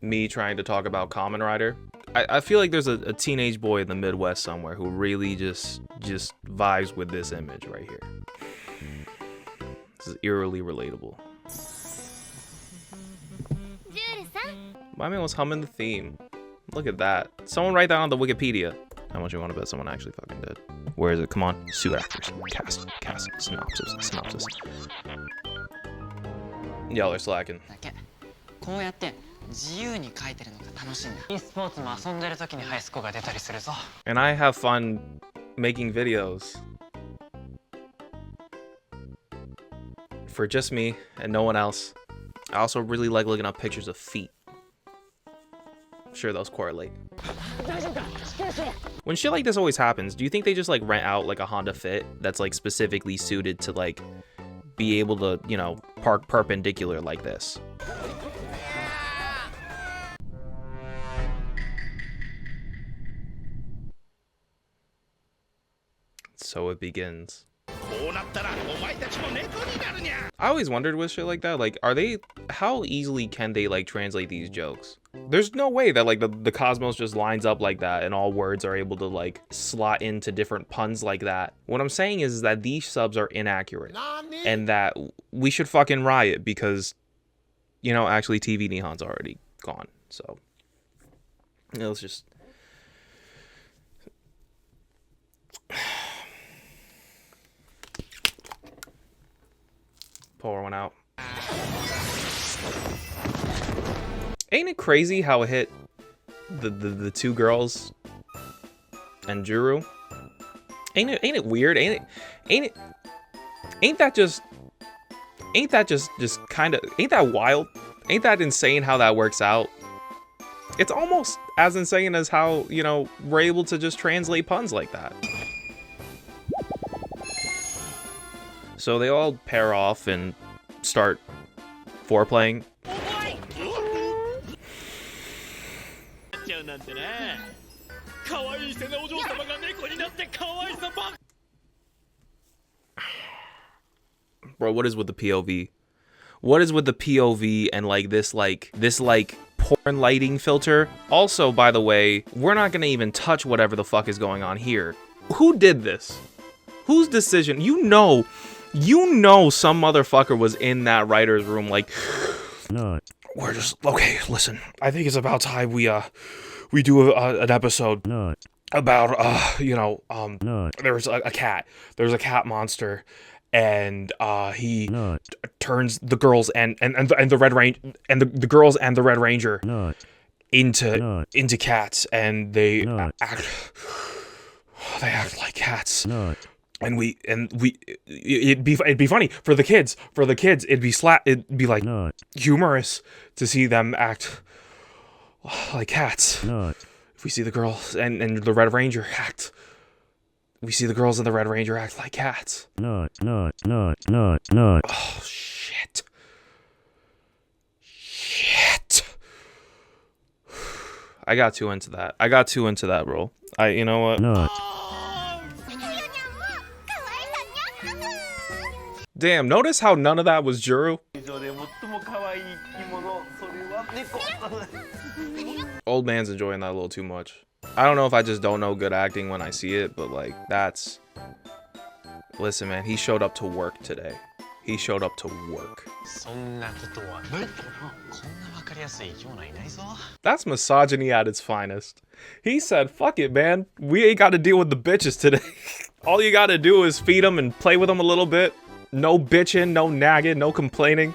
Me trying to talk about Kamen Rider. I feel like there's a teenage boy in the Midwest somewhere who really just vibes with this image right here. This is eerily relatable. My man was humming the theme. Look at that. Someone write that on the Wikipedia. How much you want to bet someone actually fucking did? Where is it? Come on. Sue actors. Cast. Synopsis. Y'all are slacking. And I have fun making videos for just me and no one else. I also really like looking up pictures of feet. I'm sure those correlate. When shit like this always happens, do you think they just like rent out like a Honda Fit that's like specifically suited to like be able to, you know, park perpendicular like this? So it begins. I always wondered with shit like that, like, how easily can they like translate these jokes? There's no way that like the cosmos just lines up like that and all words are able to like slot into different puns like that. What I'm saying is that these subs are inaccurate and that we should fucking riot because, you know, actually TV Nihon's already gone. So, you know, let's just... pour one out. Ain't it crazy how it hit the two girls and Juru? Ain't it weird? Ain't that just kind of, ain't that wild? Ain't that insane how that works out? It's almost as insane as how, you know, we're able to just translate puns like that. So they all pair off and start foreplaying. Bro, what is with the POV? What is with the POV and like this porn lighting filter? Also, by the way, we're not gonna even touch whatever the fuck is going on here. Who did this? Whose decision? You know some motherfucker was in that writer's room like, no. We're just, okay, listen, I think it's about time we do an episode about, you know, there's a cat. There's a cat monster, and he turns the girls and the Red Ranger and the girls and the Red Ranger into cats, and they act like cats. And it'd be funny for the kids. It'd be like humorous to see them act like cats. If we see the girls and the Red Ranger act, we see the girls and the Red Ranger act like cats. Oh shit. I got too into that, bro. You know what? Damn, notice how none of that was Juru? Old man's enjoying that a little too much. I don't know if I just don't know good acting when I see it, but like, that's... Listen, man, he showed up to work today. He showed up to work. That's misogyny at its finest. He said, fuck it, man. We ain't got to deal with the bitches today. All you got to do is feed them and play with them a little bit. No bitching, no nagging, no complaining.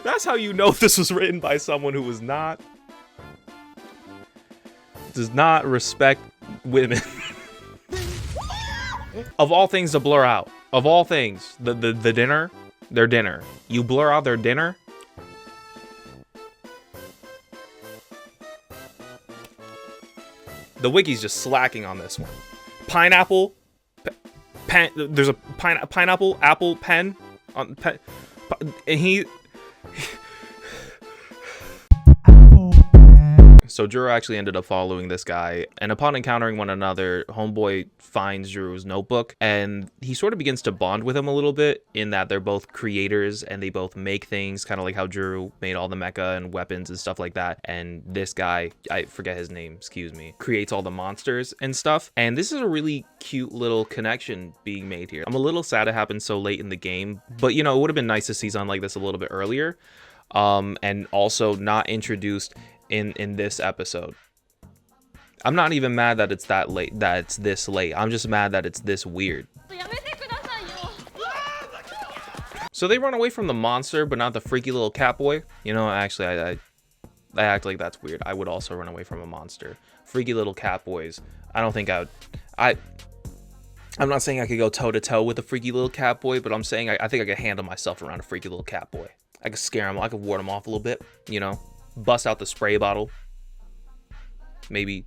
That's how you know this was written by someone who does not respect women. Of all things to blur out. Of all things. The dinner. Their dinner. You blur out their dinner? The wiki's just slacking on this one. Pineapple. Pen. There's a pineapple. Apple. Pen. On pen. And he... So Juro actually ended up following this guy, and upon encountering one another, Homeboy finds Juro's notebook, and he sort of begins to bond with him a little bit in that they're both creators and they both make things, kind of like how Juro made all the mecha and weapons and stuff like that. And this guy, I forget his name, excuse me, creates all the monsters and stuff. And this is a really cute little connection being made here. I'm a little sad it happened so late in the game, but you know, it would have been nice to see something like this a little bit earlier. And also not introduced in this episode. I'm not even mad that it's that late, that it's this late. I'm just mad that it's this weird. So they run away from the monster, but not the freaky little cat boy. You know, actually, I act like that's weird. I would also run away from a monster. Freaky little cat boys. I don't think I'm not saying I could go toe to toe with a freaky little cat boy, but I'm saying I think I could handle myself around a freaky little cat boy. I could scare him. I could ward him off a little bit, you know. Bust out the spray bottle, maybe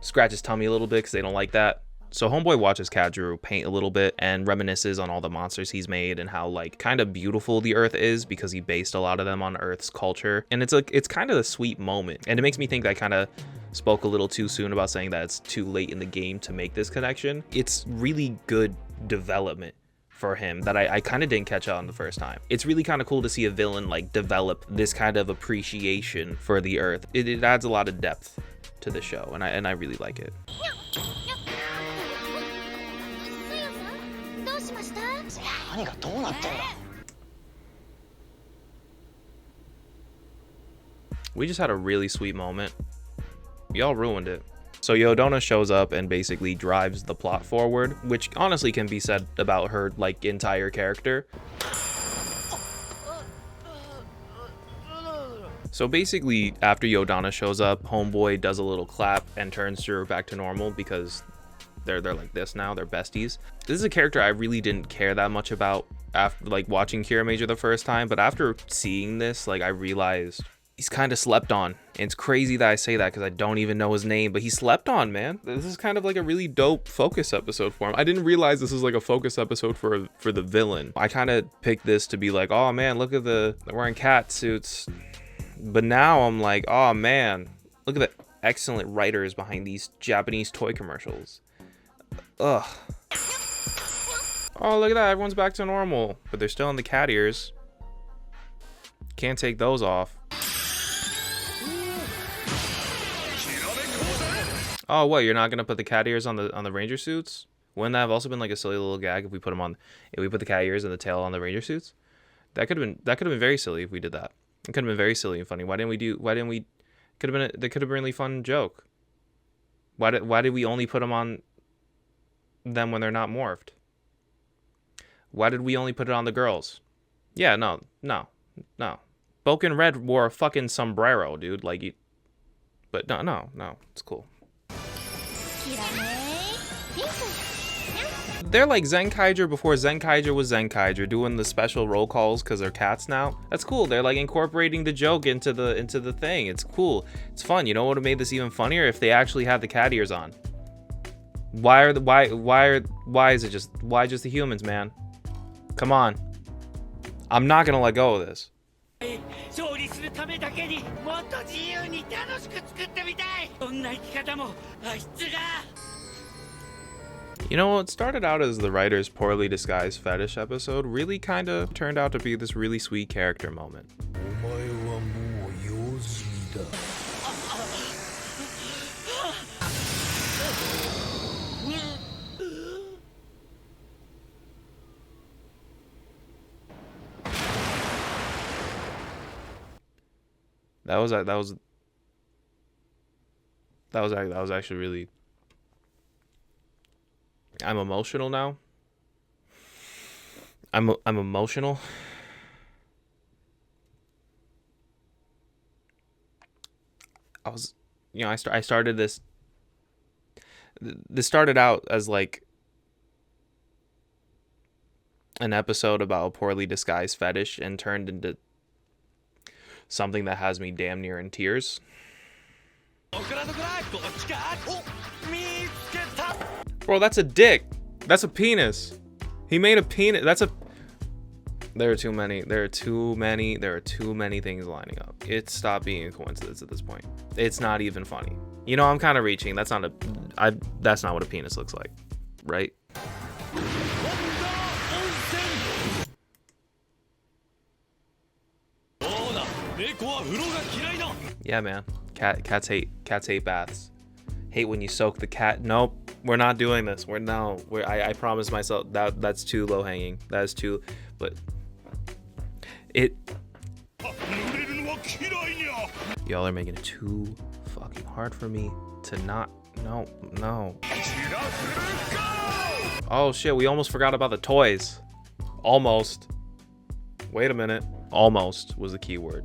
scratch his tummy a little bit because they don't like that. So Homeboy watches Kadru paint a little bit and reminisces on all the monsters he's made and how like kind of beautiful the Earth is because he based a lot of them on Earth's culture. And it's kind of a sweet moment, and it makes me think that I kind of spoke a little too soon about saying that it's too late in the game to make this connection. It's really good development for him that I kind of didn't catch on the first time. It's really kind of cool to see a villain like develop this kind of appreciation for the Earth. It adds a lot of depth to the show, and I really like it. We just had a really sweet moment. Y'all ruined it. So Yodona shows up and basically drives the plot forward, which honestly can be said about her like entire character. So basically, after Yodona shows up, Homeboy does a little clap and turns her back to normal because they're like this now, they're besties. This is a character I really didn't care that much about after like watching Kiramager the first time, but after seeing this, like I realized he's kind of slept on. And it's crazy that I say that because I don't even know his name, but he slept on, man. This is kind of like a really dope focus episode for him. I didn't realize this is like a focus episode for the villain. I kind of picked this to be like, oh man, look at they're wearing cat suits. But now I'm like, oh man, look at the excellent writers behind these Japanese toy commercials. Ugh. Oh, look at that, everyone's back to normal, but they're still in the cat ears. Can't take those off. Oh, what? You're not gonna put the cat ears on the ranger suits? Wouldn't that have also been like a silly little gag if we put the cat ears and the tail on the ranger suits? That could have been very silly if we did that. It could have been very silly and funny. That could have been a really fun joke. Why did we only put them on them when they're not morphed? Why did we only put it on the girls? Yeah, no. Boken Red wore a fucking sombrero, dude. Like, but no, it's cool. They're like Zenkaiger before Zenkaiger was Zenkaiger, doing the special roll calls because they're cats now. That's cool. They're like incorporating the joke into the thing. It's cool. It's fun. You know what would have made this even funnier if they actually had the cat ears on. Why is it just the humans, man? Come on. I'm not gonna let go of this. You know, it started out as the writer's poorly disguised fetish episode, really kind of turned out to be this really sweet character moment. That was actually really. I'm emotional now. I'm emotional. I started this. This started out as like an episode about a poorly disguised fetish and turned into something that has me damn near in tears. Bro, that's a dick. That's a penis. He made a penis. There are too many. There are too many things lining up. It stopped being a coincidence at this point. It's not even funny. You know, I'm kind of reaching. That's not what a penis looks like, right? Yeah, man. Cats hate baths. Hate when you soak the cat. Nope, we're not doing this. I promised myself that's too low hanging. That is too, but it. Y'all are making it too fucking hard for me to not. No. Oh shit, we almost forgot about the toys. Almost. Wait a minute. Almost was the key word.